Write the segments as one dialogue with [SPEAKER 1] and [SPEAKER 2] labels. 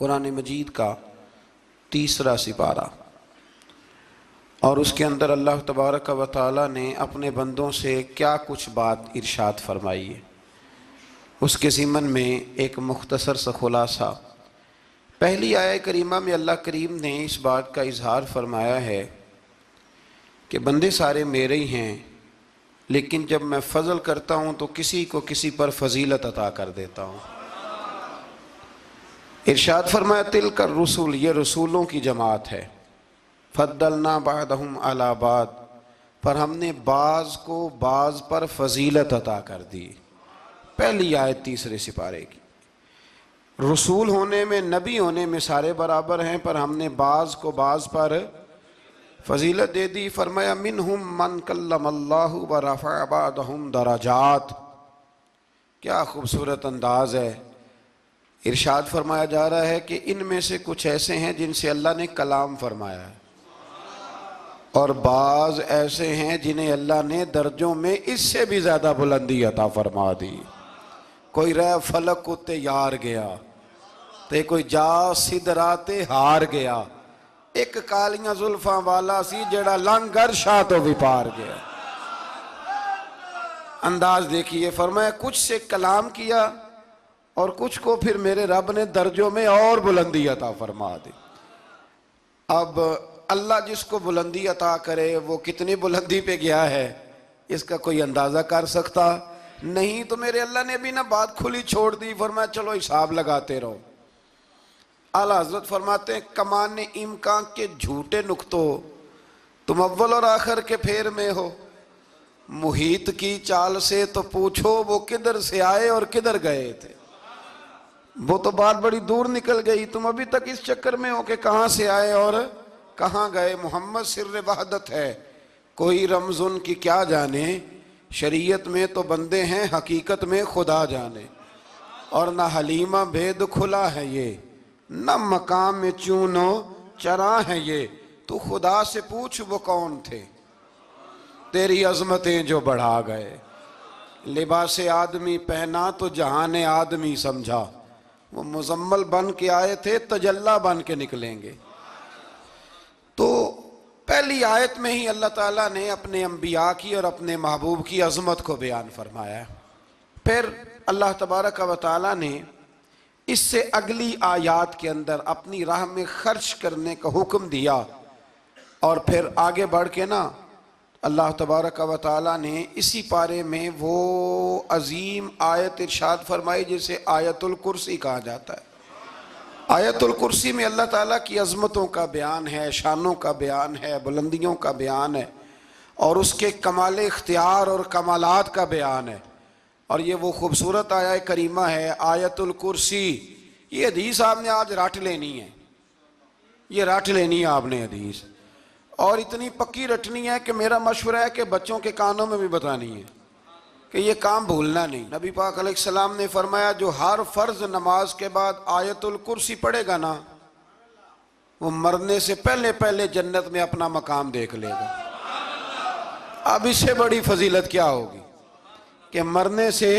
[SPEAKER 1] قرآن مجید کا 3 سپارہ، اور اس کے اندر اللہ تبارک و تعالی نے اپنے بندوں سے کیا کچھ بات ارشاد فرمائی ہے، اس کے ضمن میں ایک مختصر سا خلاصہ۔ پہلی آیہ کریمہ میں اللہ کریم نے اس بات کا اظہار فرمایا ہے کہ بندے سارے میرے ہی ہیں، لیکن جب میں فضل کرتا ہوں تو کسی کو کسی پر فضیلت عطا کر دیتا ہوں۔ ارشاد فرمایا تلک الرسل، یہ رسولوں کی جماعت ہے، فضلنا بعضهم علی بعض، پر ہم نے بعض کو بعض پر فضیلت عطا کر دی۔ پہلی آیت 3 سپارے کی، رسول ہونے میں نبی ہونے میں سارے برابر ہیں، پر ہم نے بعض کو بعض پر فضیلت دے دی۔ فرمایا منہم من کلم اللہ ورفع بعضهم درجات، کیا خوبصورت انداز ہے۔ ارشاد فرمایا جا رہا ہے کہ ان میں سے کچھ ایسے ہیں جن سے اللہ نے کلام فرمایا ہے، اور بعض ایسے ہیں جنہیں اللہ نے درجوں میں اس سے بھی زیادہ بلندی عطا فرما دی۔ کوئی رہ فلک کو تیار گیا تے کوئی جا سدرات ہار گیا، ایک کالیاں زلفاں والا سی جڑا لنگر شاہ تو بھی پار گیا۔ انداز دیکھیے، فرمایا کچھ سے کلام کیا اور کچھ کو پھر میرے رب نے درجوں میں اور بلندی عطا فرما دی۔ اب اللہ جس کو بلندی عطا کرے وہ کتنی بلندی پہ گیا ہے اس کا کوئی اندازہ کر سکتا نہیں۔ تو میرے اللہ نے بھی نہ بات کھلی چھوڑ دی، فرمایا چلو حساب لگاتے رہو۔ اعلیٰ حضرت فرماتے ہیں کمان امکان کے جھوٹے نکتوں، تم اول اور آخر کے پھیر میں ہو، محیط کی چال سے تو پوچھو وہ کدھر سے آئے اور کدھر گئے تھے۔ وہ تو بات بڑی دور نکل گئی، تم ابھی تک اس چکر میں ہو کہ کہاں سے آئے اور کہاں گئے۔ محمد سر وحدت ہے، کوئی رمز ان کی کیا جانے، شریعت میں تو بندے ہیں حقیقت میں خدا جانے، اور نہ حلیمہ بھید کھلا ہے یہ، نہ مقام میں چونو چرا ہے یہ۔ تو خدا سے پوچھ وہ کون تھے تیری عظمتیں جو بڑھا گئے، لباس آدمی پہنا تو جہان آدمی سمجھا، وہ مزمل بن کے آئے تھے تجلی بن کے نکلیں گے۔ تو پہلی آیت میں ہی اللہ تعالیٰ نے اپنے انبیاء کی اور اپنے محبوب کی عظمت کو بیان فرمایا۔ پھر اللہ تبارک و تعالیٰ نے اس سے اگلی آیات کے اندر اپنی راہ میں خرچ کرنے کا حکم دیا، اور پھر آگے بڑھ کے نا اللہ تبارک و تعالیٰ نے اسی پارے میں وہ عظیم آیت ارشاد فرمائی جسے آیت الکرسی کہا جاتا ہے۔ آیت الکرسی میں اللہ تعالیٰ کی عظمتوں کا بیان ہے، شانوں کا بیان ہے، بلندیوں کا بیان ہے، اور اس کے کمال اختیار اور کمالات کا بیان ہے۔ اور یہ وہ خوبصورت آیہ کریمہ ہے آیت الکرسی۔ یہ حدیث آپ نے آج رٹ لینی ہے، یہ رٹ لینی ہے آپ نے حدیث، اور اتنی پکی رٹنی ہے کہ میرا مشورہ ہے کہ بچوں کے کانوں میں بھی بتانی ہے کہ یہ کام بھولنا نہیں۔ نبی پاک علیہ السلام نے فرمایا جو ہر فرض نماز کے بعد آیت الکرسی پڑھے گا نا، وہ مرنے سے پہلے پہلے جنت میں اپنا مقام دیکھ لے گا۔ اب اس سے بڑی فضیلت کیا ہوگی کہ مرنے سے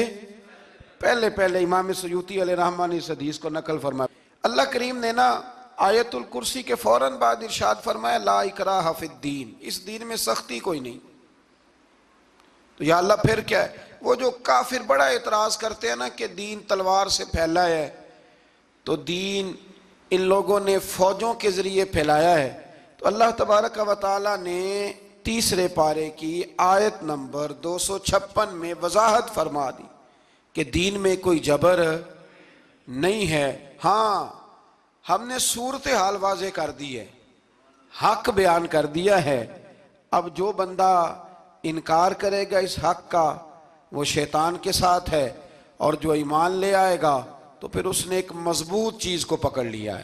[SPEAKER 1] پہلے پہلے۔ امام سیوطی علیہ رحمہ نے اس حدیث کو نقل فرمایا۔ اللہ کریم نے نا آیت الکرسی کے فوراً بعد ارشاد فرمایا لا اکراہ فی الدین، اس دین میں سختی کوئی نہیں۔ تو یا اللہ پھر کیا ہے؟ وہ جو کافر بڑا اعتراض کرتے ہیں نا کہ دین تلوار سے پھیلا ہے، تو دین ان لوگوں نے فوجوں کے ذریعے پھیلایا ہے۔ تو اللہ تبارک و تعالیٰ نے 3 پارے کی آیت نمبر 256 میں وضاحت فرما دی کہ دین میں کوئی جبر نہیں ہے۔ ہاں ہم نے صورتحال واضح کر دی ہے، حق بیان کر دیا ہے۔ اب جو بندہ انکار کرے گا اس حق کا وہ شیطان کے ساتھ ہے، اور جو ایمان لے آئے گا تو پھر اس نے ایک مضبوط چیز کو پکڑ لیا ہے،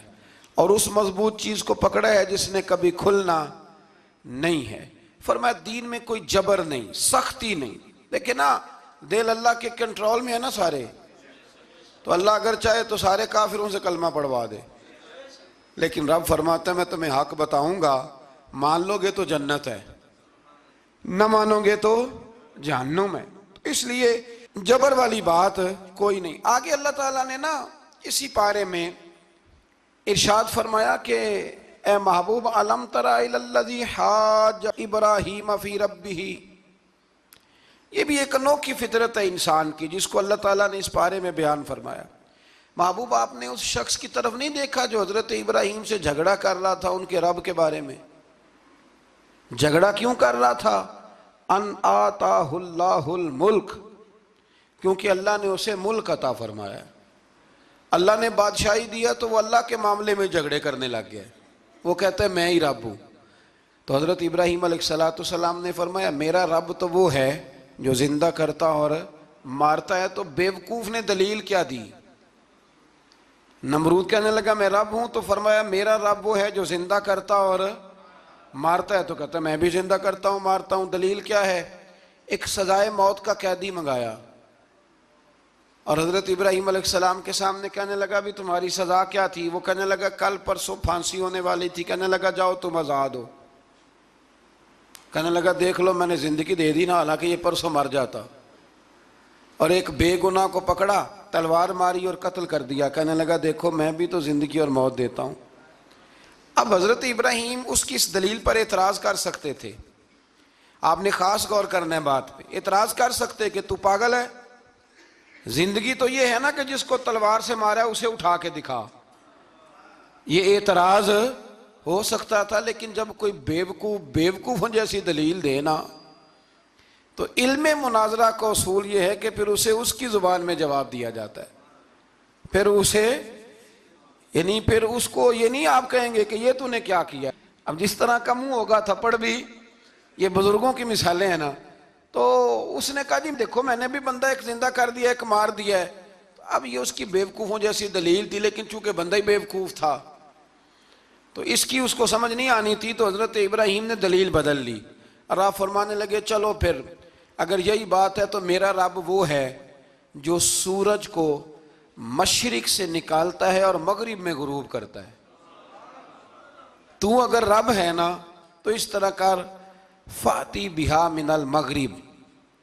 [SPEAKER 1] اور اس مضبوط چیز کو پکڑا ہے جس نے کبھی کھلنا نہیں ہے۔ فرمایا دین میں کوئی جبر نہیں، سختی نہیں، لیکن نا دل اللہ کے کنٹرول میں ہے نا سارے، تو اللہ اگر چاہے تو سارے کافروں سے کلمہ پڑھوا دے، لیکن رب فرماتا ہے میں تمہیں حق بتاؤں گا، مان لو گے تو جنت ہے، نہ مانو گے تو جہنم ہے۔ تو اس لیے جبر والی بات کوئی نہیں۔ آگے اللہ تعالیٰ نے نا اسی پارے میں ارشاد فرمایا کہ اے محبوب علم تر الی الذی حاج ابراہیم فی ربہ، یہ بھی ایک انوکھی فطرت ہے انسان کی جس کو اللہ تعالیٰ نے اس پارے میں بیان فرمایا۔ محبوب آپ نے اس شخص کی طرف نہیں دیکھا جو حضرت ابراہیم سے جھگڑا کر رہا تھا ان کے رب کے بارے میں؟ جھگڑا کیوں کر رہا تھا؟ ان آتاہ اللہ الملک، کیونکہ اللہ نے اسے ملک عطا فرمایا۔ اللہ نے بادشاہی دیا تو وہ اللہ کے معاملے میں جھگڑے کرنے لگ گیا، وہ کہتا ہے میں ہی رب ہوں۔ تو حضرت ابراہیم علیہ السلام نے فرمایا میرا رب تو وہ ہے جو زندہ کرتا اور مارتا ہے۔ تو بیوقوف نے دلیل کیا دی؟ نمرود کہنے لگا میں رب ہوں، تو فرمایا میرا رب وہ ہے جو زندہ کرتا اور مارتا ہے، تو کہتا ہے میں بھی زندہ کرتا ہوں مارتا ہوں۔ دلیل کیا ہے؟ ایک سزائے موت کا قیدی منگایا اور حضرت ابراہیم علیہ السلام کے سامنے کہنے لگا بھی تمہاری سزا کیا تھی؟ وہ کہنے لگا کل پرسوں پھانسی ہونے والی تھی۔ کہنے لگا جاؤ تم آزاد ہو۔ کہنے لگا دیکھ لو میں نے زندگی دے دی نا، حالانکہ یہ پرسوں مر جاتا۔ اور ایک بے گناہ کو پکڑا، تلوار ماری اور قتل کر دیا۔ کہنے لگا دیکھو میں بھی تو زندگی اور موت دیتا ہوں۔ اب حضرت ابراہیم اس کی اس دلیل پر اعتراض کر سکتے تھے، آپ نے خاص غور کرنا ہے بات پہ۔ اعتراض کر سکتے کہ تو پاگل ہے، زندگی تو یہ ہے نا کہ جس کو تلوار سے مارا ہے اسے اٹھا کے دکھا، یہ اعتراض ہو سکتا تھا۔ لیکن جب کوئی بیوقوفوں جیسی دلیل دے نا، تو علم مناظرہ کا اصول یہ ہے کہ پھر اسے اس کی زبان میں جواب دیا جاتا ہے، پھر اسے یعنی پھر اس کو یہ نہیں آپ کہیں گے کہ یہ تو نے کیا کیا۔ اب جس طرح کا منہ ہوگا تھپڑ بھی، یہ بزرگوں کی مثالیں ہیں نا، تو اس نے کہا جی دیکھو میں نے بھی بندہ ایک زندہ کر دیا ایک مار دیا ہے۔ اب یہ اس کی بیوقوفوں جیسی دلیل تھی، لیکن چونکہ بندہ ہی بیوقوف تھا تو اس کی اس کو سمجھ نہیں آنی تھی، تو حضرت ابراہیم نے دلیل بدل لی اور آپ فرمانے لگے چلو پھر اگر یہی بات ہے تو میرا رب وہ ہے جو سورج کو مشرق سے نکالتا ہے اور مغرب میں غروب کرتا ہے۔ تو اگر رب ہے نا تو اس طرح کر فاتی بہا من المغرب،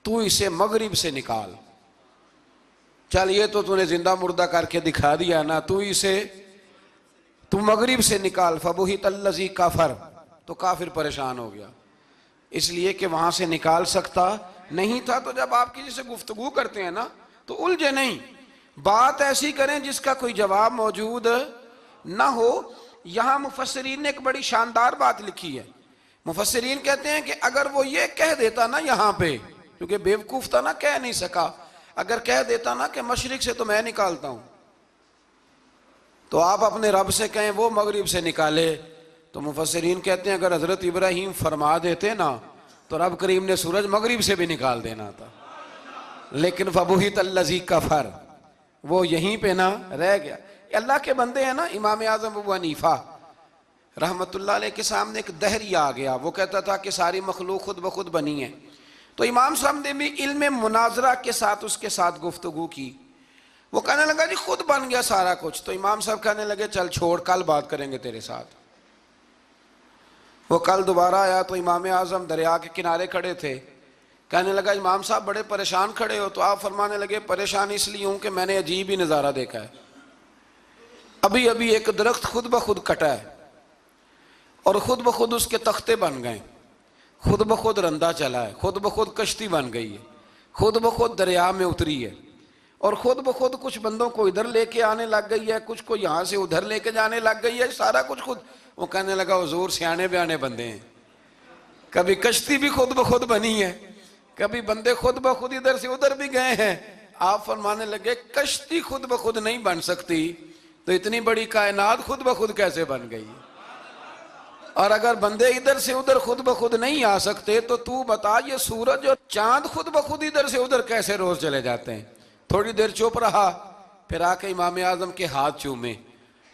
[SPEAKER 1] تو اسے مغرب سے نکال۔ چل یہ تو نے زندہ مردہ کر کے دکھا دیا نا، تو مغرب سے نکال۔ فبہت الذی کفر، تو کافر پریشان ہو گیا اس لیے کہ وہاں سے نکال سکتا نہیں تھا۔ تو جب آپ کسی سے گفتگو کرتے ہیں نا تو الجھے نہیں، بات ایسی کریں جس کا کوئی جواب موجود نہ ہو۔ یہاں مفسرین نے ایک بڑی شاندار بات لکھی ہے۔ مفسرین کہتے ہیں کہ اگر وہ یہ کہہ دیتا نا یہاں پہ، کیونکہ بیوقوف تھا نا کہہ نہیں سکا، اگر کہہ دیتا نا کہ مشرق سے تو میں نکالتا ہوں، تو آپ اپنے رب سے کہیں وہ مغرب سے نکالے، تو مفسرین کہتے ہیں اگر حضرت ابراہیم فرما دیتے نا تو رب کریم نے سورج مغرب سے بھی نکال دینا تھا، لیکن فبہت الذی کفر، وہ یہیں پہ نہ رہ گیا۔ اللہ کے بندے ہیں نا، امام اعظم ابو حنیفہ رحمت اللہ علیہ کے سامنے ایک دہری آ گیا، وہ کہتا تھا کہ ساری مخلوق خود بخود بنی ہے۔ تو امام صاحب نے بھی علم مناظرہ کے ساتھ اس کے ساتھ گفتگو کی، وہ کہنے لگا جی خود بن گیا سارا کچھ۔ تو امام صاحب کہنے لگے چل چھوڑ کل بات کریں گے تیرے ساتھ۔ وہ کل دوبارہ آیا تو امام اعظم دریا کے کنارے کھڑے تھے، کہنے لگا امام صاحب بڑے پریشان کھڑے ہو؟ تو آپ فرمانے لگے پریشان اس لیے ہوں کہ میں نے عجیب ہی نظارہ دیکھا ہے، ابھی ابھی ایک درخت خود بخود کٹا ہے اور خود بخود اس کے تختے بن گئے، خود بخود رندہ چلا ہے، خود بخود کشتی بن گئی ہے، خود بخود دریا میں اتری ہے، اور خود بخود کچھ بندوں کو ادھر لے کے آنے لگ گئی ہے، کچھ کو یہاں سے ادھر لے کے جانے لگ گئی ہے، سارا کچھ خود۔ وہ کہنے لگا حضور سیانے بیانے بندے ہیں، کبھی کشتی بھی خود بخود بنی ہے، کبھی بندے خود بخود ادھر سے ادھر بھی گئے ہیں۔ آپ فرمانے لگے کشتی خود بخود نہیں بن سکتی تو اتنی بڑی کائنات خود بخود کیسے بن گئی؟ اور اگر بندے ادھر سے ادھر خود بخود نہیں آ سکتے تو بتا یہ سورج اور چاند خود بخود ادھر سے ادھر کیسے روز چلے جاتے ہیں؟ تھوڑی دیر چپ رہا، پھر آ کے امام اعظم کے ہاتھ چومے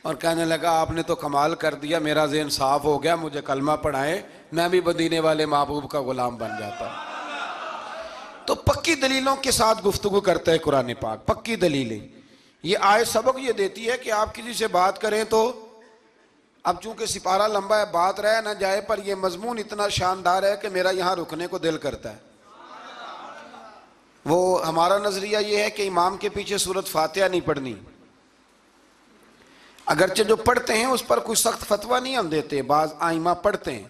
[SPEAKER 1] اور کہنے لگا آپ نے تو کمال کر دیا، میرا ذہن صاف ہو گیا، مجھے کلمہ پڑھائیں، میں بھی مدینے والے محبوب کا غلام بن جاتا۔ تو پکی دلیلوں کے ساتھ گفتگو کرتا ہے قرآن پاک، پکی دلیلیں۔ یہ آیت سبق یہ دیتی ہے کہ آپ کسی سے بات کریں تو، اب چونکہ سپارہ لمبا ہے بات رہ نہ جائے، پر یہ مضمون اتنا شاندار ہے کہ میرا یہاں رکنے کو دل کرتا ہے۔ وہ ہمارا نظریہ یہ ہے کہ امام کے پیچھے سورۃ فاتحہ نہیں پڑھنی، اگرچہ جو پڑھتے ہیں اس پر کوئی سخت فتویٰ نہیں ہم دیتے، بعض آئمہ پڑھتے ہیں،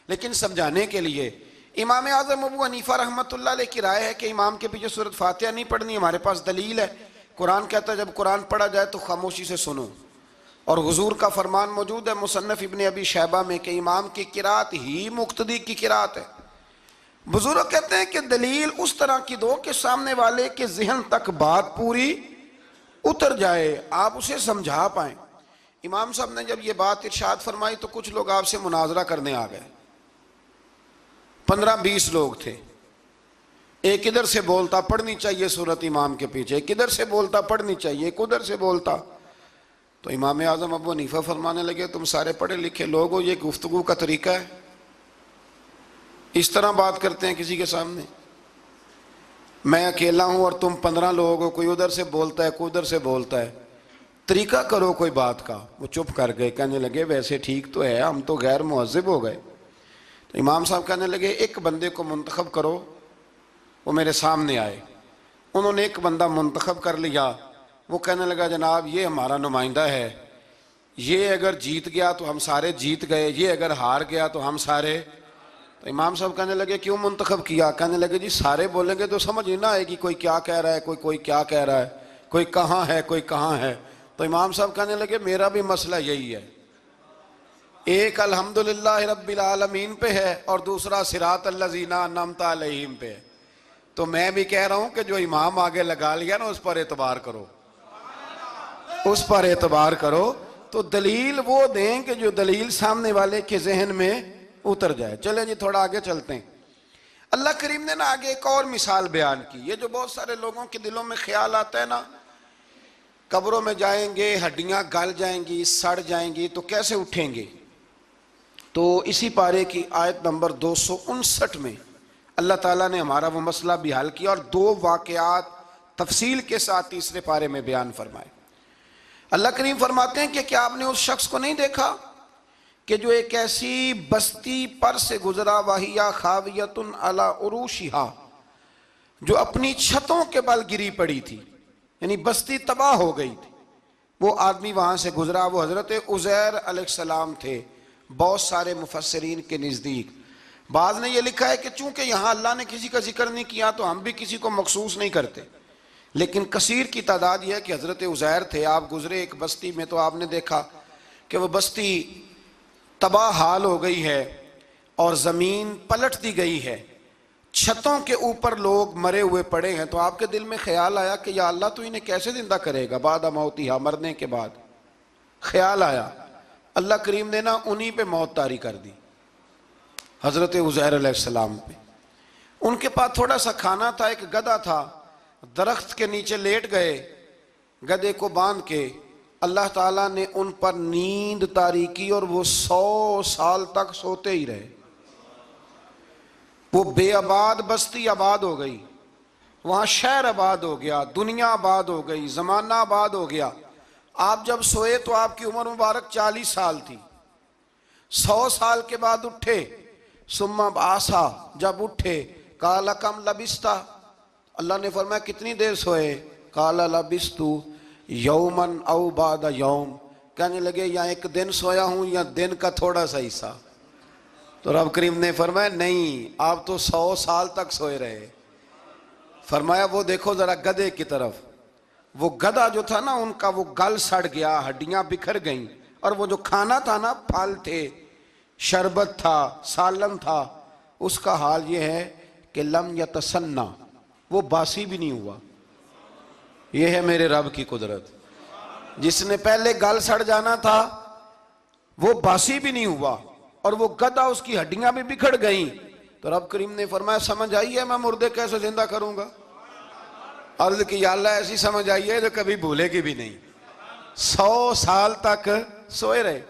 [SPEAKER 1] لیکن سمجھانے کے لیے امام اعظم ابو حنیفہ رحمۃ اللہ علیہ کی رائے ہے کہ امام کے پیچھے سورۃ فاتحہ نہیں پڑھنی۔ ہمارے پاس دلیل ہے، قرآن کہتا ہے جب قرآن پڑھا جائے تو خاموشی سے سنو، اور حضور کا فرمان موجود ہے مصنف ابن ابی شیبہ میں کہ امام کی قرات ہی مقتدی کی قرات ہے۔ بزرگ کہتے ہیں کہ دلیل اس طرح کی دو کہ سامنے والے کے ذہن تک بات پوری اتر جائے، آپ اسے سمجھا پائیں۔ امام صاحب نے جب یہ بات ارشاد فرمائی تو کچھ لوگ آپ سے مناظرہ کرنے آ گئے، 15-20 لوگ تھے، ایک ادھر سے بولتا پڑھنی چاہیے صورت امام کے پیچھے، ایک ادھر سے بولتا پڑھنی چاہیے، ایک ادھر سے بولتا۔ تو امام اعظم ابو حنیفہ فرمانے لگے تم سارے پڑھے لکھے لوگ ہو، یہ گفتگو کا طریقہ ہے؟ اس طرح بات کرتے ہیں کسی کے سامنے؟ میں اکیلا ہوں اور تم 15 لوگ ہو، کوئی ادھر سے بولتا ہے کوئی ادھر سے بولتا ہے، طریقہ کرو کوئی بات کا۔ وہ چپ کر گئے، کہنے لگے ویسے ٹھیک تو ہے، ہم تو غیر مہذب ہو گئے۔ تو امام صاحب کہنے لگے ایک بندے کو منتخب کرو، وہ میرے سامنے آئے۔ انہوں نے ایک بندہ منتخب کر لیا، وہ کہنے لگا جناب یہ ہمارا نمائندہ ہے، یہ اگر جیت گیا تو ہم سارے جیت گئے، یہ اگر ہار گیا تو ہم سارے۔ تو امام صاحب کہنے لگے کیوں منتخب کیا؟ کہنے لگے جی سارے بولیں گے تو سمجھ نہیں نہ آئے گی کوئی کیا کہہ رہا ہے، کوئی کیا کہہ رہا ہے، کوئی کہاں ہے کوئی کہاں ہے۔ تو امام صاحب کہنے لگے میرا بھی مسئلہ یہی ہے، ایک الحمدللہ رب العالمین پہ ہے اور دوسرا صراط الذین انعمت علیہم پہ ہے۔ تو میں بھی کہہ رہا ہوں کہ جو امام آگے لگا لیا نا اس پر اعتبار کرو، اس پر اعتبار کرو۔ تو دلیل وہ دیں کہ جو دلیل سامنے والے کے ذہن میں اتر جائے۔ چلیں جی تھوڑا آگے چلتے ہیں۔ اللہ کریم نے نا آگے ایک اور مثال بیان کی۔ یہ جو بہت سارے لوگوں کے دلوں میں خیال آتا ہے نا قبروں میں جائیں گے ہڈیاں گل جائیں گی سڑ جائیں گی تو کیسے اٹھیں گے، تو اسی پارے کی آیت نمبر 259 میں اللہ تعالیٰ نے ہمارا وہ مسئلہ بھی حل کیا اور 2 واقعات تفصیل کے ساتھ تیسرے پارے میں بیان فرمائے۔ اللہ کریم فرماتے ہیں کہ کیا آپ نے اس شخص کو نہیں دیکھا کہ جو ایک ایسی بستی پر سے گزرا وَهِيَ خَاوِيَةٌ عَلَىٰ عُرُوشِهَا، جو اپنی چھتوں کے بل گری پڑی تھی، یعنی بستی تباہ ہو گئی تھی۔ وہ آدمی وہاں سے گزرا، وہ حضرت عزیر علیہ السلام تھے۔ بہت سارے مفسرین کے نزدیک بعض نے یہ لکھا ہے کہ چونکہ یہاں اللہ نے کسی کا ذکر نہیں کیا تو ہم بھی کسی کو مخصوص نہیں کرتے، لیکن کثیر کی تعداد یہ ہے کہ حضرت عزیر تھے۔ آپ گزرے ایک بستی میں تو آپ نے دیکھا کہ وہ بستی تباہ حال ہو گئی ہے اور زمین پلٹ دی گئی ہے، چھتوں کے اوپر لوگ مرے ہوئے پڑے ہیں۔ تو آپ کے دل میں خیال آیا کہ یا اللہ تو انہیں کیسے زندہ کرے گا بعد موتہا، مرنے کے بعد۔ خیال آیا، اللہ کریم نے نا انہی پہ موت طاری کر دی، حضرت عزیر علیہ السلام پہ۔ ان کے پاس تھوڑا سا کھانا تھا، ایک گدھا تھا، درخت کے نیچے لیٹ گئے گدھے کو باندھ کے۔ اللہ تعالیٰ نے ان پر نیند طاری کی اور وہ 100 سال تک سوتے ہی رہے۔ وہ بے آباد بستی آباد ہو گئی، وہاں شہر آباد ہو گیا، دنیا آباد ہو گئی، زمانہ آباد ہو گیا۔ آپ جب سوئے تو آپ کی عمر مبارک 40 سال تھی، 100 سال کے بعد اٹھے، ثم بعثا، جب اٹھے قال کم لبثت، اللہ نے فرمایا کتنی دیر سوئے؟ قال لبثت یوما او بعد یوم، کہنے لگے یا ایک دن سویا ہوں یا دن کا تھوڑا سا حصہ۔ تو رب کریم نے فرمایا نہیں، آپ تو 100 سال تک سوئے رہے۔ فرمایا وہ دیکھو ذرا گدھے کی طرف، وہ گدھا جو تھا نا ان کا وہ گل سڑ گیا، ہڈیاں بکھر گئیں، اور وہ جو کھانا تھا نا پھل تھے، شربت تھا، سالن تھا، اس کا حال یہ ہے کہ لم یتسنہ، وہ باسی بھی نہیں ہوا۔ یہ ہے میرے رب کی قدرت، جس نے پہلے گل سڑ جانا تھا وہ باسی بھی نہیں ہوا، اور وہ گدھا اس کی ہڈیاں بھی بکھر گئیں۔ تو رب کریم نے فرمایا سمجھ آئی ہے میں مردے کیسے زندہ کروں گا؟ عرض کی یا اللہ ایسی سمجھ آئی ہے جو کبھی بھولے گی بھی نہیں۔ 100 سال تک سوئے رہے۔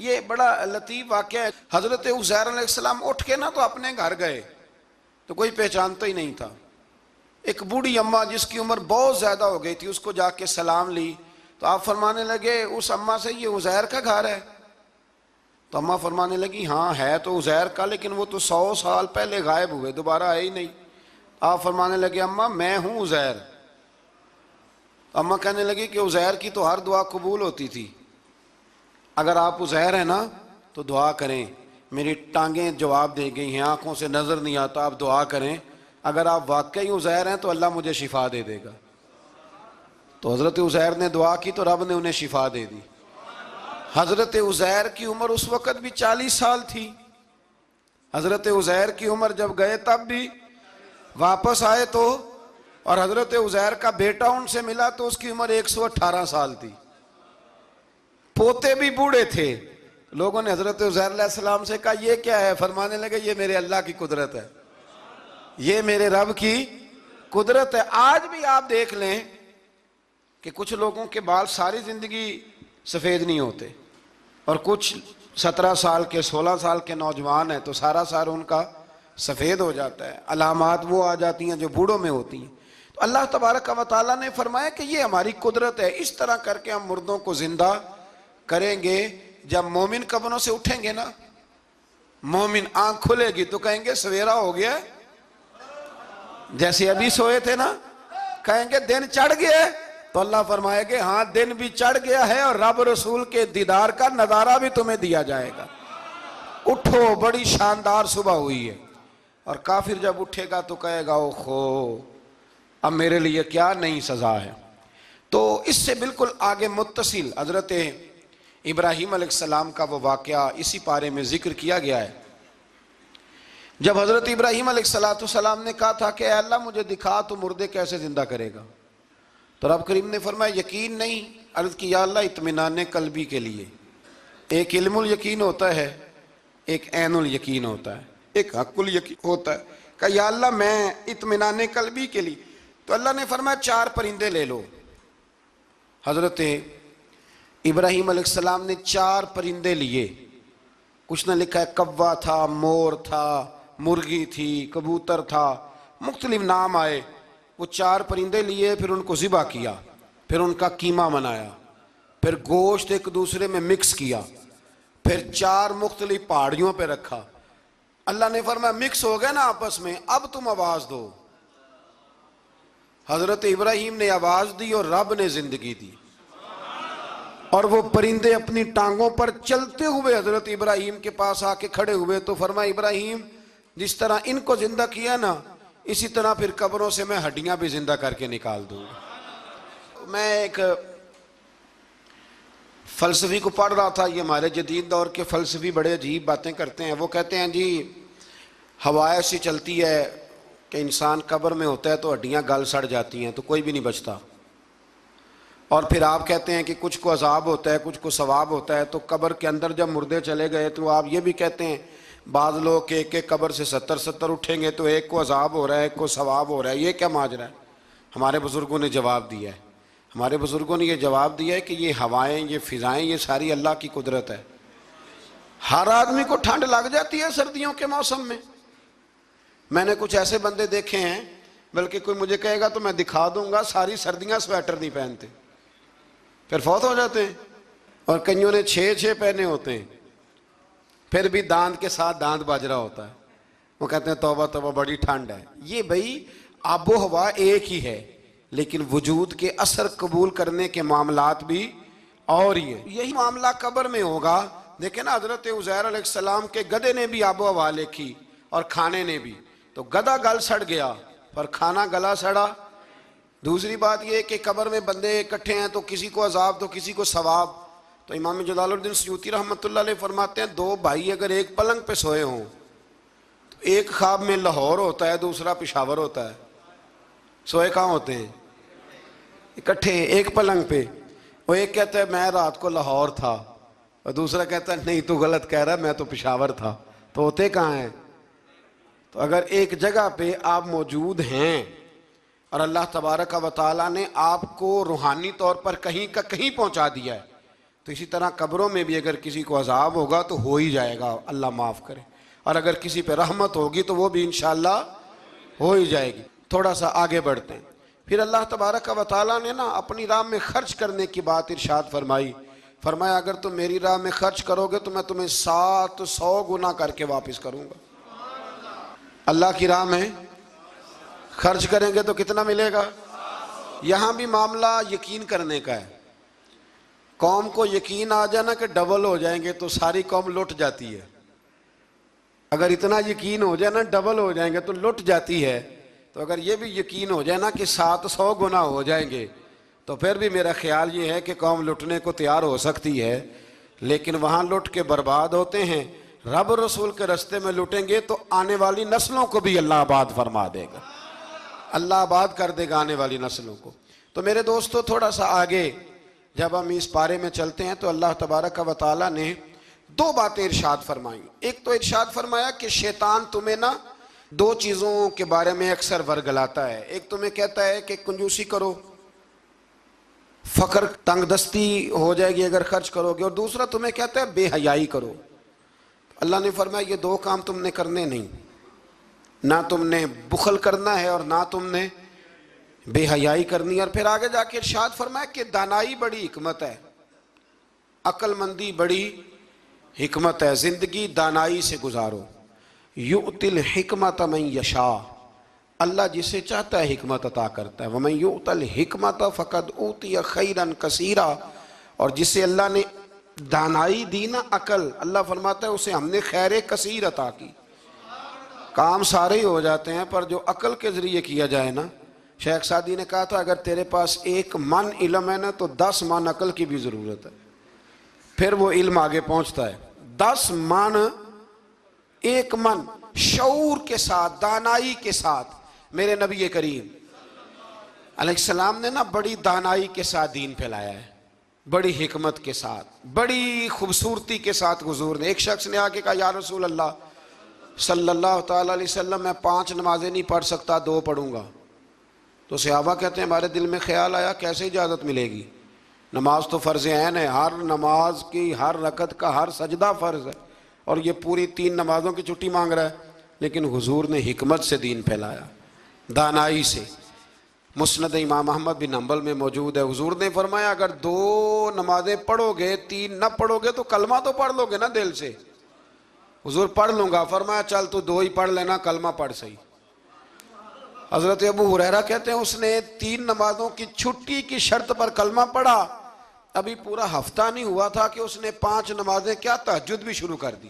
[SPEAKER 1] یہ بڑا لطیف واقعہ ہے۔ حضرت عزیر علیہ السلام اٹھ کے نا تو اپنے گھر گئے تو کوئی پہچانتا ہی نہیں تھا۔ ایک بوڑھی اماں جس کی عمر بہت زیادہ ہو گئی تھی اس کو جا کے سلام لی تو آپ فرمانے لگے اس اماں سے یہ عزیر کا گھر ہے؟ تو اماں فرمانے لگی ہاں ہے تو عزیر کا، لیکن وہ تو 100 سال پہلے غائب ہوئے، دوبارہ آئے ہی نہیں۔ آپ فرمانے لگے اماں میں ہوں عزیر۔ اماں کہنے لگی کہ عزیر کی تو ہر دعا قبول ہوتی تھی، اگر آپ عزیر ہیں نا تو دعا کریں، میری ٹانگیں جواب دے گئی ہیں، آنکھوں سے نظر نہیں آتا، آپ دعا کریں، اگر آپ واقعی عزیر ہیں تو اللہ مجھے شفا دے دے گا۔ تو حضرت عزیر نے دعا کی تو رب نے انہیں شفا دے دی۔ حضرت عزیر کی عمر اس وقت بھی 40 سال تھی۔ حضرت عزیر کی عمر جب گئے تب بھی، واپس آئے تو، اور حضرت عزیر کا بیٹا ان سے ملا تو اس کی عمر 118 سال تھی، پوتے بھی بوڑھے تھے۔ لوگوں نے حضرت عزیر علیہ السلام سے کہا یہ کیا ہے؟ فرمانے لگے یہ میرے اللہ کی قدرت ہے، یہ میرے رب کی قدرت ہے۔ آج بھی آپ دیکھ لیں کہ کچھ لوگوں کے بال ساری زندگی سفید نہیں ہوتے، اور کچھ 17 سال کے 16 سال کے نوجوان ہیں تو سارا سار ان کا سفید ہو جاتا ہے، علامات وہ آ جاتی ہیں جو بوڑھوں میں ہوتی ہیں۔ تو اللہ تبارک و تعالیٰ نے فرمایا کہ یہ ہماری قدرت ہے، اس طرح کر کے ہم مردوں کو زندہ کریں گے۔ جب مومن قبروں سے اٹھیں گے نا، مومن آنکھ کھلے گی تو کہیں گے سویرا ہو گیا، جیسے ابھی سوئے تھے نا، کہیں گے دن چڑھ گیا، تو اللہ فرمائے گے ہاں دن بھی چڑھ گیا ہے اور رب رسول کے دیدار کا نظارہ بھی تمہیں دیا جائے گا، اٹھو بڑی شاندار صبح ہوئی ہے۔ اور کافر جب اٹھے گا تو کہے گا اوہو اب میرے لیے کیا نئی سزا ہے۔ تو اس سے بالکل آگے متصل حضرت ابراہیم علیہ السلام کا وہ واقعہ اسی پارے میں ذکر کیا گیا ہے۔ جب حضرت ابراہیم علیہ السلام نے کہا تھا کہ اے اللہ مجھے دکھا تو مردے کیسے زندہ کرے گا، تو رب کریم نے فرمایا یقین نہیں، عرض کی یا اللہ اطمینان قلبی کے لیے۔ ایک علم الیقین ہوتا ہے، ایک عین الیقین ہوتا ہے، ایک حق الیقین ہوتا ہے۔ کہ یا اللہ میں اطمینان قلبی کے لیے، تو اللہ نے فرمایا 4 پرندے لے لو۔ حضرت ابراہیم علیہ السلام نے 4 پرندے لیے، کچھ نے لکھا ہے کوا تھا، مور تھا، مرغی تھی، کبوتر تھا، مختلف نام آئے۔ وہ 4 پرندے لیے، پھر ان کو ذبح کیا، پھر ان کا قیمہ بنایا، پھر گوشت ایک دوسرے میں مکس کیا، پھر 4 مختلف پہاڑیوں پہ رکھا۔ اللہ نے فرمایا مکس ہو گئے نا آپس میں، اب تم آواز دو۔ حضرت ابراہیم نے آواز دی اور رب نے زندگی دی، اور وہ پرندے اپنی ٹانگوں پر چلتے ہوئے حضرت ابراہیم کے پاس آ کے کھڑے ہوئے۔ تو فرمایا ابراہیم جس طرح ان کو زندہ کیا نا، اسی طرح پھر قبروں سے میں ہڈیاں بھی زندہ کر کے نکال دوں گا۔ میں ایک فلسفی کو پڑھ رہا تھا، یہ ہمارے جدید دور کے فلسفی بڑے عجیب باتیں کرتے ہیں۔ وہ کہتے ہیں جی ہوا ایسی چلتی ہے کہ انسان قبر میں ہوتا ہے تو ہڈیاں گل سڑ جاتی ہیں تو کوئی بھی نہیں بچتا، اور پھر آپ کہتے ہیں کہ کچھ کو عذاب ہوتا ہے کچھ کو ثواب ہوتا ہے۔ تو قبر کے اندر جب مردے چلے گئے تو آپ یہ بھی کہتے ہیں بعض لوگ کہ ایک قبر سے 70 اٹھیں گے تو ایک کو عذاب ہو رہا ہے ایک کو ثواب ہو رہا ہے، یہ کیا ماجرا ہے؟ ہمارے بزرگوں نے جواب دیا ہے، ہمارے بزرگوں نے یہ جواب دیا ہے کہ یہ ہوائیں، یہ فضائیں، یہ ساری اللہ کی قدرت ہے۔ ہر آدمی کو ٹھنڈ لگ جاتی ہے سردیوں کے موسم میں۔ میں نے کچھ ایسے بندے دیکھے ہیں، بلکہ کوئی مجھے کہے گا تو میں دکھا دوں گا، ساری سردیاں سویٹر نہیں پہنتے، پھر فوت ہو جاتے ہیں۔ اور کئیوں نے 6 پہنے ہوتے ہیں، پھر بھی دانت کے ساتھ دانت بج رہا ہوتا ہے، وہ کہتے ہیں توبہ توبہ بڑی ٹھنڈ ہے۔ یہ بھائی آب و ہوا ایک ہی ہے، لیکن وجود کے اثر قبول کرنے کے معاملات بھی اور ہی ہے۔ یہی معاملہ قبر میں ہوگا۔ دیکھیں نا حضرت عزیر علیہ السلام کے گدھے نے بھی آب و ہوا لکھی اور کھانے نے بھی، تو گدھا گل سڑ گیا پر کھانا گلا سڑا۔ دوسری بات یہ کہ قبر میں بندے اکٹھے ہیں تو کسی کو عذاب تو کسی کو ثواب۔ تو امام جلال الدین سیوطی رحمۃ اللہ علیہ فرماتے ہیں 2 بھائی اگر ایک پلنگ پہ سوئے ہوں تو ایک خواب میں لاہور ہوتا ہے دوسرا پشاور ہوتا ہے، سوئے کہاں ہوتے ہیں؟ اکٹھے ایک پلنگ پہ۔ وہ ایک کہتا ہے میں رات کو لاہور تھا، اور دوسرا کہتا ہے نہیں تو غلط کہہ رہا ہے میں تو پشاور تھا، تو ہوتے کہاں ہیں؟ تو اگر ایک جگہ پہ آپ موجود ہیں اور اللہ تبارک و تعالیٰ نے آپ کو روحانی طور پر کہیں کا کہیں پہنچا دیا ہے، تو اسی طرح قبروں میں بھی اگر کسی کو عذاب ہوگا تو ہو ہی جائے گا، اللہ معاف کرے، اور اگر کسی پہ رحمت ہوگی تو وہ بھی انشاءاللہ ہو ہی جائے گی۔ تھوڑا سا آگے بڑھتے ہیں۔ پھر اللہ تبارک و تعالیٰ نے نا اپنی راہ میں خرچ کرنے کی بات ارشاد فرمائی۔ فرمایا اگر تم میری راہ میں خرچ کرو گے تو میں تمہیں 700 گنا کر کے واپس کروں گا۔ اللہ کی راہ میں خرچ کریں گے تو کتنا ملے گا؟ یہاں بھی معاملہ یقین کرنے کا ہے۔ قوم کو یقین آ جانا کہ ڈبل ہو جائیں گے تو ساری قوم لٹ جاتی ہے. اگر اتنا یقین ہو جائے نا ڈبل ہو جائیں گے تو لٹ جاتی ہے. تو اگر یہ بھی یقین ہو جائے نا کہ 700 گنا ہو جائیں گے تو پھر بھی میرا خیال یہ ہے کہ قوم لٹنے کو تیار ہو سکتی ہے. لیکن وہاں لٹ کے برباد ہوتے ہیں. رب رسول کے رستے میں لٹیں گے تو آنے والی نسلوں کو بھی اللہ آباد فرما دے گا, اللہ آباد کر دے گا آنے والی نسلوں کو. تو میرے دوستو تھوڑا سا آگے جب ہم اس پارے میں چلتے ہیں تو اللہ تبارک و تعالیٰ نے 2 باتیں ارشاد فرمائیں. ایک تو ارشاد فرمایا کہ شیطان تمہیں نا 2 چیزوں کے بارے میں اکثر ورگلاتا ہے. ایک تمہیں کہتا ہے کہ کنجوسی کرو, فقر تنگ دستی ہو جائے گی اگر خرچ کرو گے, اور دوسرا تمہیں کہتا ہے بے حیائی کرو. اللہ نے فرمایا یہ 2 کام تم نے کرنے نہیں, نہ تم نے بخل کرنا ہے اور نہ تم نے بے حیائی کرنی ہے. اور پھر آگے جا کے ارشاد فرمایا کہ دانائی بڑی حکمت ہے, عقل مندی بڑی حکمت ہے, زندگی دانائی سے گزارو. یؤتی الحکمت من یشاء, اللہ جسے چاہتا ہے حکمت عطا کرتا ہے. ومن یؤت الحکمت فقد اوتی خیرا کثیرا, اور جسے اللہ نے دانائی دی نا عقل, اللہ فرماتا ہے اسے ہم نے خیر کثیر عطا کی. کام سارے ہی ہو جاتے ہیں پر جو عقل کے ذریعے کیا جائے نا, شیخ سعدی نے کہا تھا اگر تیرے پاس 1 من علم ہے نا تو 10 من عقل کی بھی ضرورت ہے, پھر وہ علم آگے پہنچتا ہے. 10 من 1 من شعور کے ساتھ, دانائی کے ساتھ. میرے نبی کریم علیہ السلام نے نا بڑی دانائی کے ساتھ دین پھیلایا ہے, بڑی حکمت کے ساتھ, بڑی خوبصورتی کے ساتھ. حضور نے, ایک شخص نے آگے کہا یا رسول اللہ صلی اللہ تعالی علیہ وسلم میں 5 نمازیں نہیں پڑھ سکتا, 2 پڑھوں گا. تو صحابہ کہتے ہیں ہمارے دل میں خیال آیا کیسے اجازت ملے گی, نماز تو فرض عین ہے, ہر نماز کی ہر رکعت کا ہر سجدہ فرض ہے, اور یہ پوری 3 نمازوں کی چھٹی مانگ رہا ہے. لیکن حضور نے حکمت سے دین پھیلایا, دانائی سے. مسند امام احمد بن حنبل میں موجود ہے, حضور نے فرمایا اگر 2 نمازیں پڑھو گے 3 نہ پڑھو گے تو کلمہ تو پڑھ لو گے نا دل سے. حضور پڑھ لوں گا, فرمایا چل تو 2 ہی پڑھ لینا, کلمہ پڑھ صحیح. حضرت ابو ہریرہ کہتے ہیں اس نے 3 نمازوں کی چھٹی کی شرط پر کلمہ پڑھا, ابھی پورا ہفتہ نہیں ہوا تھا کہ اس نے 5 نمازیں کیا تہجد بھی شروع کر دی.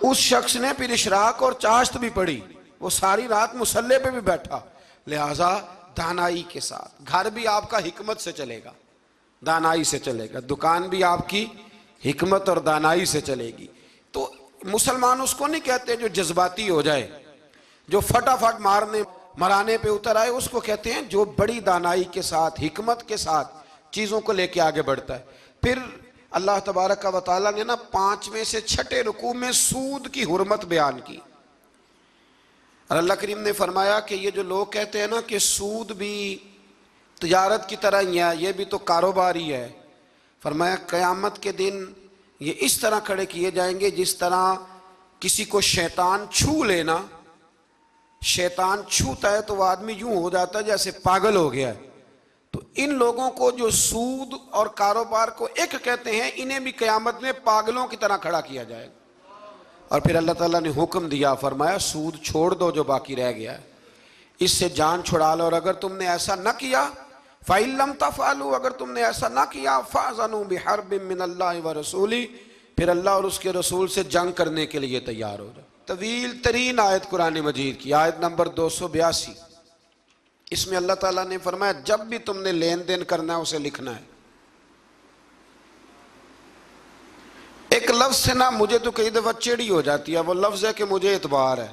[SPEAKER 1] اس شخص نے پھر اشراق اور چاشت بھی پڑھی, وہ ساری رات مصلی پہ بھی بیٹھا. لہٰذا دانائی کے ساتھ. گھر بھی آپ کا حکمت سے چلے گا, دانائی سے چلے گا, دکان بھی آپ کی حکمت اور دانائی سے چلے گی. تو مسلمان اس کو نہیں کہتے جو جذباتی ہو جائے, جو فٹافٹ مرانے پہ اتر آئے, اس کو کہتے ہیں جو بڑی دانائی کے ساتھ حکمت کے ساتھ چیزوں کو لے کے آگے بڑھتا ہے. پھر اللہ تبارک و تعالیٰ نے نا 5ویں سے 6ٹھے رکوع میں سود کی حرمت بیان کی, اور اللہ کریم نے فرمایا کہ یہ جو لوگ کہتے ہیں نا کہ سود بھی تجارت کی طرح ہی ہے, یہ بھی تو کاروبار ہی ہے, فرمایا قیامت کے دن یہ اس طرح کھڑے کیے جائیں گے جس طرح کسی کو شیطان چھو لینا. شیطان چھوتا ہے تو وہ آدمی یوں ہو جاتا ہے جیسے پاگل ہو گیا ہے. تو ان لوگوں کو جو سود اور کاروبار کو ایک کہتے ہیں, انہیں بھی قیامت میں پاگلوں کی طرح کھڑا کیا جائے گا. اور پھر اللہ تعالیٰ نے حکم دیا, فرمایا سود چھوڑ دو جو باقی رہ گیا ہے, اس سے جان چھڑا لو. اور اگر تم نے ایسا نہ کیا فَإِن لَمْ تَفْعَلُوا, اگر تم نے ایسا نہ کیا فَأْذَنُوا بِحَرْبٍ مِّنَ اللَّهِ وَرَسُولِهِ, پھر اللہ اور اس کے رسول سے جنگ کرنے کے لیے تیار ہو جاؤ. طویل ترین آیت قرآن مجید کی, آیت نمبر 282. اس میں اللہ تعالیٰ نے فرمایا جب بھی تم نے لین دین کرنا ہے اسے لکھنا ہے. ایک لفظ سے نا مجھے تو کئی دفعہ چڑی ہو جاتی ہے, وہ لفظ ہے کہ مجھے اعتبار ہے.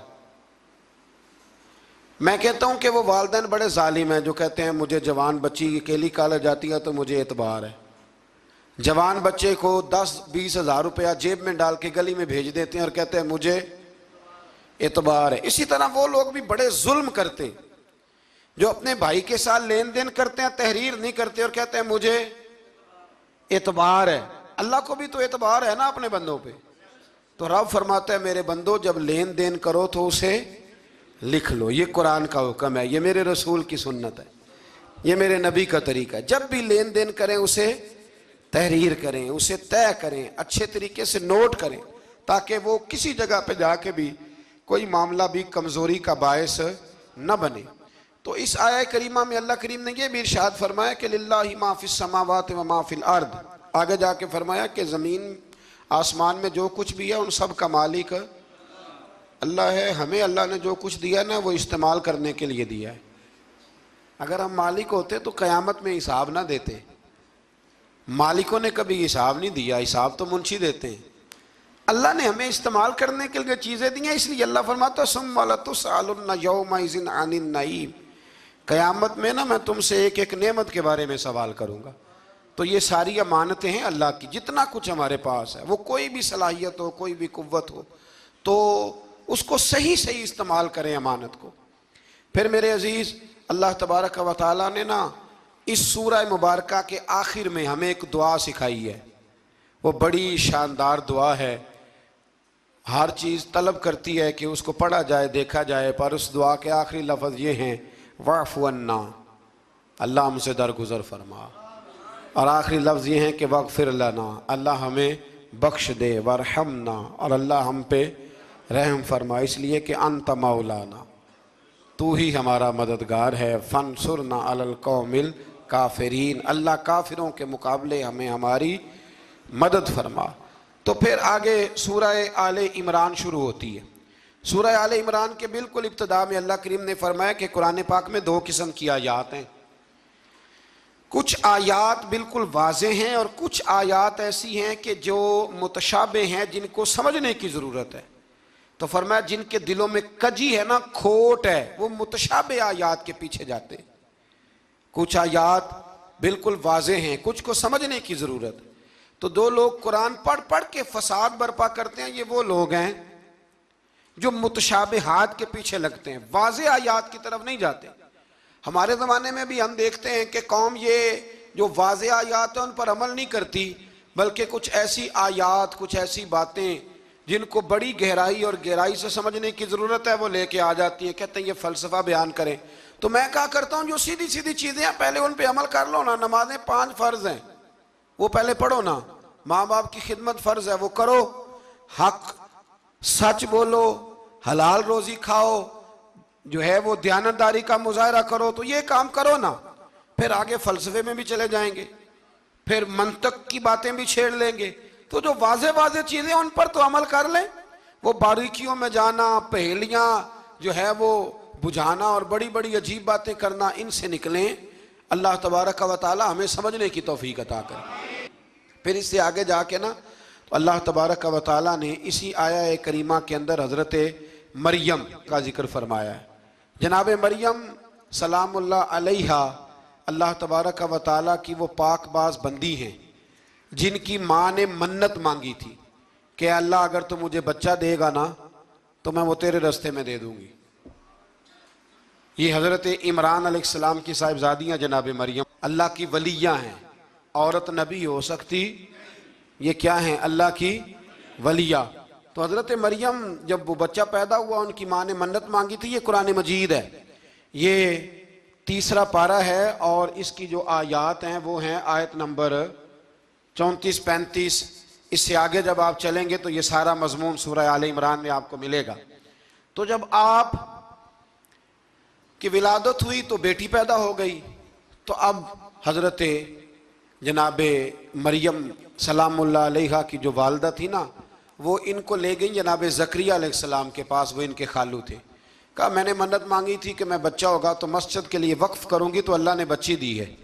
[SPEAKER 1] میں کہتا ہوں کہ وہ والدین بڑے ظالم ہیں جو کہتے ہیں مجھے جوان بچی اکیلی کالج جاتی ہے تو مجھے اعتبار ہے. جوان بچے کو 10-20 ہزار روپیہ جیب میں ڈال کے گلی میں بھیج دیتے ہیں اور کہتے ہیں مجھے اعتبار ہے. اسی طرح وہ لوگ بھی بڑے ظلم کرتے جو اپنے بھائی کے ساتھ لین دین کرتے ہیں, تحریر نہیں کرتے اور کہتے ہیں مجھے اعتبار ہے. اللہ کو بھی تو اعتبار ہے نا اپنے بندوں پہ. تو رب فرماتا ہے میرے بندو جب لین دین کرو تو اسے لکھ لو. یہ قرآن کا حکم ہے, یہ میرے رسول کی سنت ہے, یہ میرے نبی کا طریقہ ہے. جب بھی لین دین کریں اسے تحریر کریں, اسے طے کریں, اچھے طریقے سے نوٹ کریں, تاکہ وہ کسی جگہ پہ جا کے بھی کوئی معاملہ بھی کمزوری کا باعث نہ بنے. تو اس آیہ کریمہ میں اللہ کریم نے یہ بھی ارشاد فرمایا کہ للہ ما فی السماوات و ما فی الارض، آگے جا کے فرمایا کہ زمین آسمان میں جو کچھ بھی ہے ان سب کا مالک اللہ ہے. ہمیں اللہ نے جو کچھ دیا نا وہ استعمال کرنے کے لیے دیا ہے. اگر ہم مالک ہوتے تو قیامت میں حساب نہ دیتے. مالکوں نے کبھی حساب نہیں دیا، حساب تو منشی دیتے ہیں. اللہ نے ہمیں استعمال کرنے کے لیے چیزیں دی ہیں، اس لیے اللہ فرماتا ہے ثم لتسألن یومئذ عن النعیم، قیامت میں نا میں تم سے ایک ایک نعمت کے بارے میں سوال کروں گا. تو یہ ساری امانتیں ہیں اللہ کی. جتنا کچھ ہمارے پاس ہے، وہ کوئی بھی صلاحیت ہو، کوئی بھی قوت ہو، تو اس کو صحیح صحیح استعمال کریں امانت کو. پھر میرے عزیز، اللہ تبارک و تعالیٰ نے نا اس سورہ مبارکہ کے آخر میں ہمیں ایک دعا سکھائی ہے. وہ بڑی شاندار دعا ہے. ہر چیز طلب کرتی ہے کہ اس کو پڑھا جائے، دیکھا جائے، پر اس دعا کے آخری لفظ یہ ہیں واعف عنا، اللہ ہم سے درگزر فرما. اور آخری لفظ یہ ہیں کہ واغفر لنا، اللہ ہمیں بخش دے، وارحمنا، اور اللہ ہم پہ رحم فرما، اس لیے کہ انت مولانا، تو ہی ہمارا مددگار ہے. فانصرنا علی القوم الکافرین، اللہ کافروں کے مقابلے ہمیں ہماری مدد فرما. تو پھر آگے سورہ آل عمران شروع ہوتی ہے. سورہ آل عمران کے بالکل ابتدا میں اللہ کریم نے فرمایا کہ قرآن پاک میں دو قسم کی آیات ہیں. کچھ آیات بالکل واضح ہیں اور کچھ آیات ایسی ہیں کہ جو متشابہ ہیں، جن کو سمجھنے کی ضرورت ہے. تو فرمایا جن کے دلوں میں کجی ہے نا، کھوٹ ہے، وہ متشابہ آیات کے پیچھے جاتے. کچھ آیات بالکل واضح ہیں، کچھ کو سمجھنے کی ضرورت. تو دو لوگ قرآن پڑھ پڑھ کے فساد برپا کرتے ہیں، یہ وہ لوگ ہیں جو متشابہات کے پیچھے لگتے ہیں، واضح آیات کی طرف نہیں جاتے. ہمارے زمانے میں بھی ہم دیکھتے ہیں کہ قوم یہ جو واضح آیات ہیں ان پر عمل نہیں کرتی، بلکہ کچھ ایسی آیات، کچھ ایسی باتیں جن کو بڑی گہرائی اور گہرائی سے سمجھنے کی ضرورت ہے وہ لے کے آ جاتی ہیں. کہتے ہیں یہ فلسفہ بیان کریں. تو میں کہا کرتا ہوں جو سیدھی سیدھی چیزیں ہیں پہلے ان پہ عمل کر لو نا. نمازیں 5 فرض ہیں، وہ پہلے پڑھو نا. ماں باپ کی خدمت فرض ہے، وہ کرو. حق سچ بولو، حلال روزی کھاؤ، جو ہے وہ دیانتداری کا مظاہرہ کرو. تو یہ کام کرو نا. پھر آگے فلسفے میں بھی چلے جائیں گے، پھر منطق کی باتیں بھی چھیڑ لیں گے. تو جو واضح واضح چیزیں ان پر تو عمل کر لیں. وہ باریکیوں میں جانا، پہیلیاں جو ہے وہ بجھانا اور بڑی بڑی عجیب باتیں کرنا، ان سے نکلیں. اللہ تبارک و تعالی ہمیں سمجھنے کی توفیق عطا کرے. پھر اس سے آگے جا کے نا تو اللہ تبارک و تعالی نے اسی آیہ کریمہ کے اندر حضرت مریم کا ذکر فرمایا ہے. جناب مریم سلام اللہ علیہا اللہ تبارک و تعالی کی وہ پاک باز بندی ہیں جن کی ماں نے منت مانگی تھی کہ اللہ اگر تو مجھے بچہ دے گا نا تو میں وہ تیرے رستے میں دے دوں گی. یہ حضرت عمران علیہ السلام کی صاحبزادیاں جناب مریم اللہ کی ولیاں ہیں. عورت نبی ہو سکتی، یہ کیا ہیں؟ اللہ کی ولیہ. تو حضرت مریم جب وہ بچہ پیدا ہوا ان کی ماں نے منت مانگی تھی. یہ قرآن مجید ہے، یہ 3 پارہ ہے اور اس کی جو آیات ہیں وہ ہیں آیت نمبر 34-35. اس سے آگے جب آپ چلیں گے تو یہ سارا مضمون سورہ آل عمران میں آپ کو ملے گا. تو جب آپ کی ولادت ہوئی تو بیٹی پیدا ہو گئی. تو اب حضرت جناب مریم سلام اللہ علیہا کی جو والدہ تھی نا، وہ ان کو لے گئی جناب زکریا علیہ السلام کے پاس. وہ ان کے خالو تھے. کہا میں نے منت مانگی تھی کہ میں بچہ ہوگا تو مسجد کے لیے وقف کروں گی، تو اللہ نے بچی دی ہے.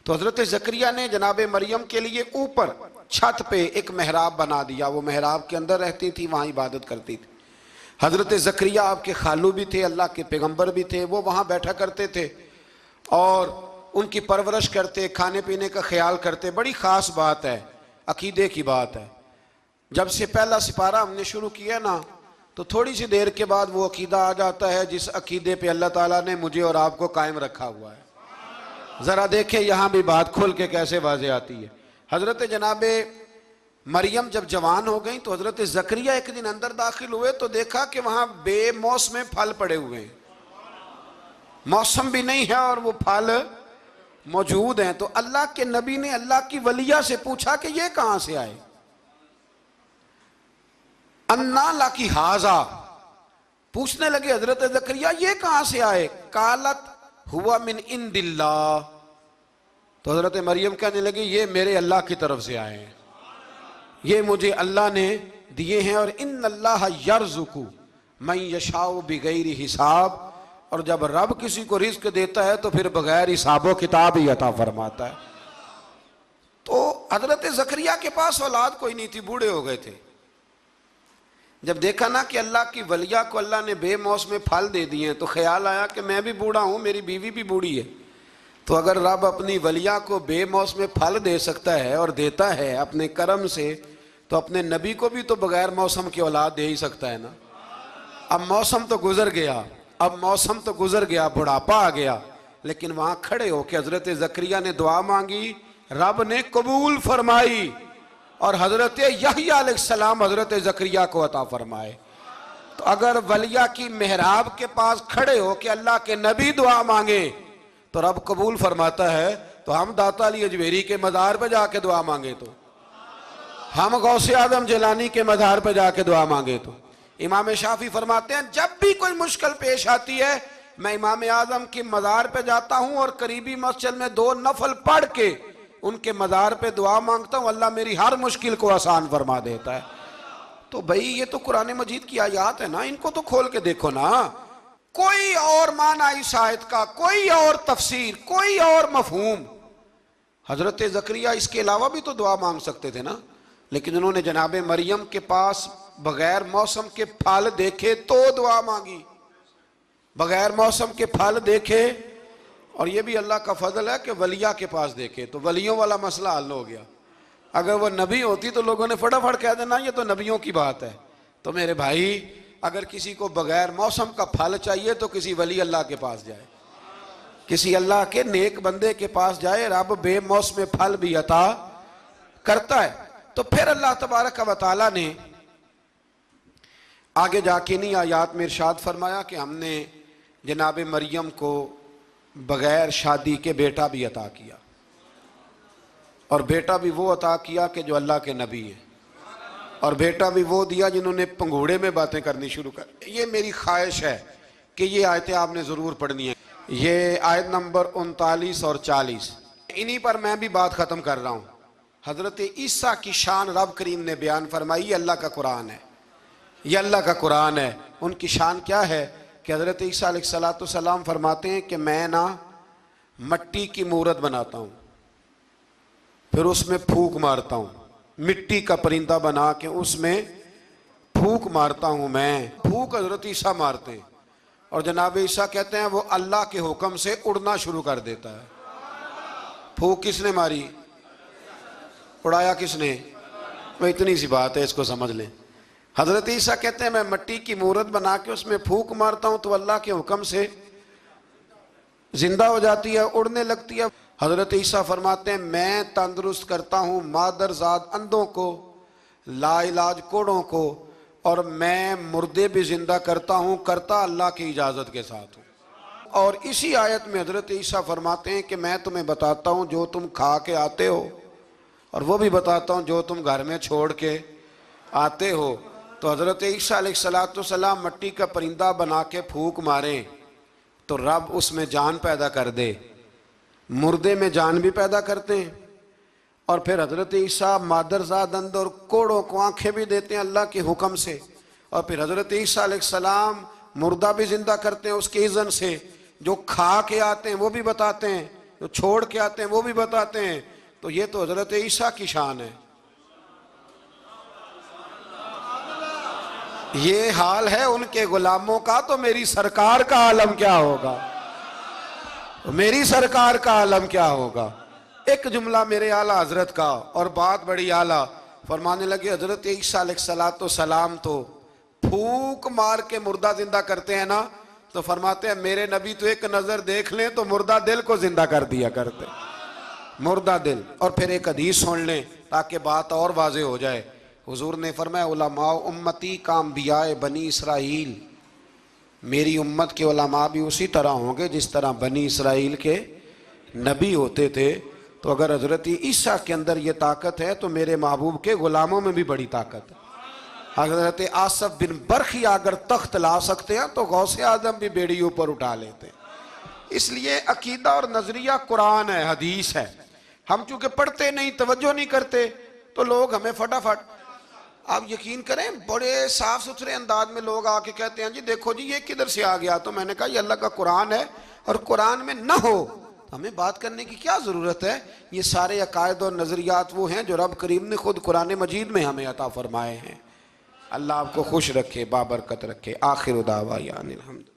[SPEAKER 1] تو حضرت زکریا نے جناب مریم کے لیے اوپر چھت پہ ایک محراب بنا دیا. وہ محراب کے اندر رہتی تھی، وہاں عبادت کرتی تھی. حضرت زکریا آپ کے خالو بھی تھے، اللہ کے پیغمبر بھی تھے. وہ وہاں بیٹھا کرتے تھے اور ان کی پرورش کرتے، کھانے پینے کا خیال کرتے. بڑی خاص بات ہے، عقیدے کی بات ہے. جب سے پہلا سپارہ ہم نے شروع کیا نا تو تھوڑی سی دیر کے بعد وہ عقیدہ آ جاتا ہے جس عقیدے پہ اللہ تعالیٰ نے مجھے اور آپ کو قائم رکھا ہوا ہے. ذرا دیکھیں یہاں بھی بات کھل کے کیسے واضح آتی ہے. حضرت جناب مریم جب جوان ہو گئیں تو حضرت زکریا ایک دن اندر داخل ہوئے تو دیکھا کہ وہاں بے موسم پھل پڑے ہوئے ہیں. موسم بھی نہیں ہے اور وہ پھل موجود ہیں. تو اللہ کے نبی نے اللہ کی ولیہ سے پوچھا کہ یہ کہاں سے آئے؟ انا لکی ھذا، پوچھنے لگے حضرت زکریا یہ کہاں سے آئے؟ قالت ہوا من عند اللہ، تو حضرت مریم کہنے لگی یہ میرے اللہ کی طرف سے آئے ہیں، یہ مجھے اللہ نے دیے ہیں، اور ان اللہ یرزق من یشاء بغیر حساب، اور جب رب کسی کو رزق دیتا ہے تو پھر بغیر حساب و کتاب ہی عطا فرماتا ہے۔ تو حضرت زکریا کے پاس اولاد کوئی نہیں تھی، بوڑھے ہو گئے تھے۔ جب دیکھا نا کہ اللہ کی ولیہ کو اللہ نے بے موسم پھل دے دیے ہیں، تو خیال آیا کہ میں بھی بوڑھا ہوں، میری بیوی بھی بوڑھی ہے، تو اگر رب اپنی ولیہ کو بے موسم پھل دے سکتا ہے اور دیتا ہے اپنے کرم سے، تو اپنے نبی کو بھی تو بغیر موسم کی اولاد دے ہی سکتا ہے نا۔ اب موسم تو گزر گیا، بڑھاپا آ گیا، لیکن وہاں کھڑے ہو کے حضرت زکریا نے دعا مانگی، رب نے قبول فرمائی، اور حضرت یحییٰ علیہ السلام حضرت زکریا کو عطا فرمائے۔ تو اگر ولیہ کی محراب کے پاس کھڑے ہو کہ اللہ کے نبی دعا مانگے تو رب قبول فرماتا ہے، تو ہم داتا علی اجویری کے مزار پہ جا کے دعا مانگے تو، ہم غوث اعظم جیلانی کے مزار پہ جا کے دعا مانگے تو۔ امام شافعی فرماتے ہیں جب بھی کوئی مشکل پیش آتی ہے میں امام اعظم کی مزار پہ جاتا ہوں اور قریبی مسجد میں 2 نفل پڑھ کے ان کے مزار پہ دعا مانگتا ہوں، اللہ میری ہر مشکل کو آسان فرما دیتا ہے۔ تو بھئی یہ تو قرآن مجید کی آیات ہے نا، ان کو تو کھول کے دیکھو نا، کوئی اور معنی اس آیت کا، کوئی اور تفسیر، کوئی اور مفہوم۔ حضرت زکریا اس کے علاوہ بھی تو دعا مانگ سکتے تھے نا، لیکن انہوں نے جناب مریم کے پاس بغیر موسم کے پھل دیکھے تو دعا مانگی، بغیر موسم کے پھل دیکھے، اور یہ بھی اللہ کا فضل ہے کہ ولیہ کے پاس دیکھے تو ولیوں والا مسئلہ حل ہو گیا۔ اگر وہ نبی ہوتی تو لوگوں نے فٹافٹ کہہ دینا یہ تو نبیوں کی بات ہے۔ تو میرے بھائی اگر کسی کو بغیر موسم کا پھل چاہیے تو کسی ولی اللہ کے پاس جائے، کسی اللہ کے نیک بندے کے پاس جائے، رب بے موسم پھل بھی عطا کرتا ہے۔ تو پھر اللہ تبارک و تعالیٰ نے آگے جا کے نہیں آیات میں ارشاد فرمایا کہ ہم نے جناب مریم کو بغیر شادی کے بیٹا بھی عطا کیا، اور بیٹا بھی وہ عطا کیا کہ جو اللہ کے نبی ہیں، اور بیٹا بھی وہ دیا جنہوں نے پنگھوڑے میں باتیں کرنی شروع کر۔ یہ میری خواہش ہے کہ یہ آیتیں آپ نے ضرور پڑھنی ہیں، یہ آیت نمبر 39 اور 40، انہی پر میں بھی بات ختم کر رہا ہوں۔ حضرت عیسیٰ کی شان رب کریم نے بیان فرمائی، یہ اللہ کا قرآن ہے، یہ اللہ کا قرآن ہے۔ ان کی شان کیا ہے کہ حضرت عیسیٰ علیہ السلام فرماتے ہیں کہ میں نا مٹی کی مورت بناتا ہوں، پھر اس میں پھونک مارتا ہوں، مٹی کا پرندہ بنا کے اس میں پھونک مارتا ہوں، میں پھونک حضرت عیسیٰ مارتے ہیں، اور جناب عیسیٰ کہتے ہیں وہ اللہ کے حکم سے اڑنا شروع کر دیتا ہے۔ پھونک کس نے ماری؟ اڑایا کس نے؟ وہ اتنی سی بات ہے، اس کو سمجھ لیں۔ حضرت عیسیٰ کہتے ہیں میں مٹی کی مورت بنا کے اس میں پھونک مارتا ہوں تو اللہ کے حکم سے زندہ ہو جاتی ہے، اڑنے لگتی ہے۔ حضرت عیسیٰ فرماتے ہیں میں تندرست کرتا ہوں مادر زاد اندھوں کو، لا علاج کوڑوں کو، اور میں مردے بھی زندہ کرتا ہوں، کرتا اللہ کی اجازت کے ساتھ ہوں۔ اور اسی آیت میں حضرت عیسیٰ فرماتے ہیں کہ میں تمہیں بتاتا ہوں جو تم کھا کے آتے ہو، اور وہ بھی بتاتا ہوں جو تم گھر میں چھوڑ کے آتے ہو۔ تو حضرت عیسیٰ علیہ السلام مٹی کا پرندہ بنا کے پھونک ماریں تو رب اس میں جان پیدا کر دے، مردے میں جان بھی پیدا کرتے ہیں، اور پھر حضرت عیسیٰ مادرزاد اندھ اور کوڑوں کو آنکھیں بھی دیتے ہیں اللہ کے حکم سے، اور پھر حضرت عیسیٰ علیہ السلام مردہ بھی زندہ کرتے ہیں اس کے اذن سے، جو کھا کے آتے ہیں وہ بھی بتاتے ہیں، جو چھوڑ کے آتے ہیں وہ بھی بتاتے ہیں۔ تو یہ تو حضرت عیسیٰ کی شان ہے۔ یہ حال ہے ان کے غلاموں کا، تو میری سرکار کا عالم کیا ہوگا، میری سرکار کا عالم کیا ہوگا۔ ایک جملہ میرے اعلیٰ حضرت کا، اور بات بڑی اعلیٰ، فرمانے لگے حضرت عیسیٰ علیہ السلام تو پھونک مار کے مردہ زندہ کرتے ہیں نا، تو فرماتے ہیں میرے نبی تو ایک نظر دیکھ لیں تو مردہ دل کو زندہ کر دیا کرتے، مردہ دل۔ اور پھر ایک حدیث سن لیں تاکہ بات اور واضح ہو جائے۔ حضور نے فرمایا علماء امتی کا انبیاء بنی اسرائیل، میری امت کے علماء بھی اسی طرح ہوں گے جس طرح بنی اسرائیل کے نبی ہوتے تھے۔ تو اگر حضرت عیسیٰ کے اندر یہ طاقت ہے تو میرے محبوب کے غلاموں میں بھی بڑی طاقت ہے۔ حضرت آصف بن برخی اگر تخت لا سکتے ہیں تو غوث اعظم بھی بیڑی اوپر اٹھا لیتے ہیں۔ اس لیے عقیدہ اور نظریہ قرآن ہے، حدیث ہے. ہم چونکہ پڑھتے نہیں، توجہ نہیں کرتے، تو لوگ ہمیں فٹافٹ، آپ یقین کریں بڑے صاف ستھرے انداز میں لوگ آ کے کہتے ہیں جی دیکھو جی یہ کدھر سے آ گیا. تو میں نے کہا یہ اللہ کا قرآن ہے، اور قرآن میں نہ ہو ہمیں بات کرنے کی کیا ضرورت ہے. یہ سارے عقائد اور نظریات وہ ہیں جو رب کریم نے خود قرآن مجید میں ہمیں عطا فرمائے ہیں. اللہ آپ کو خوش رکھے، بابرکت رکھے. آخر دعوانا الحمد.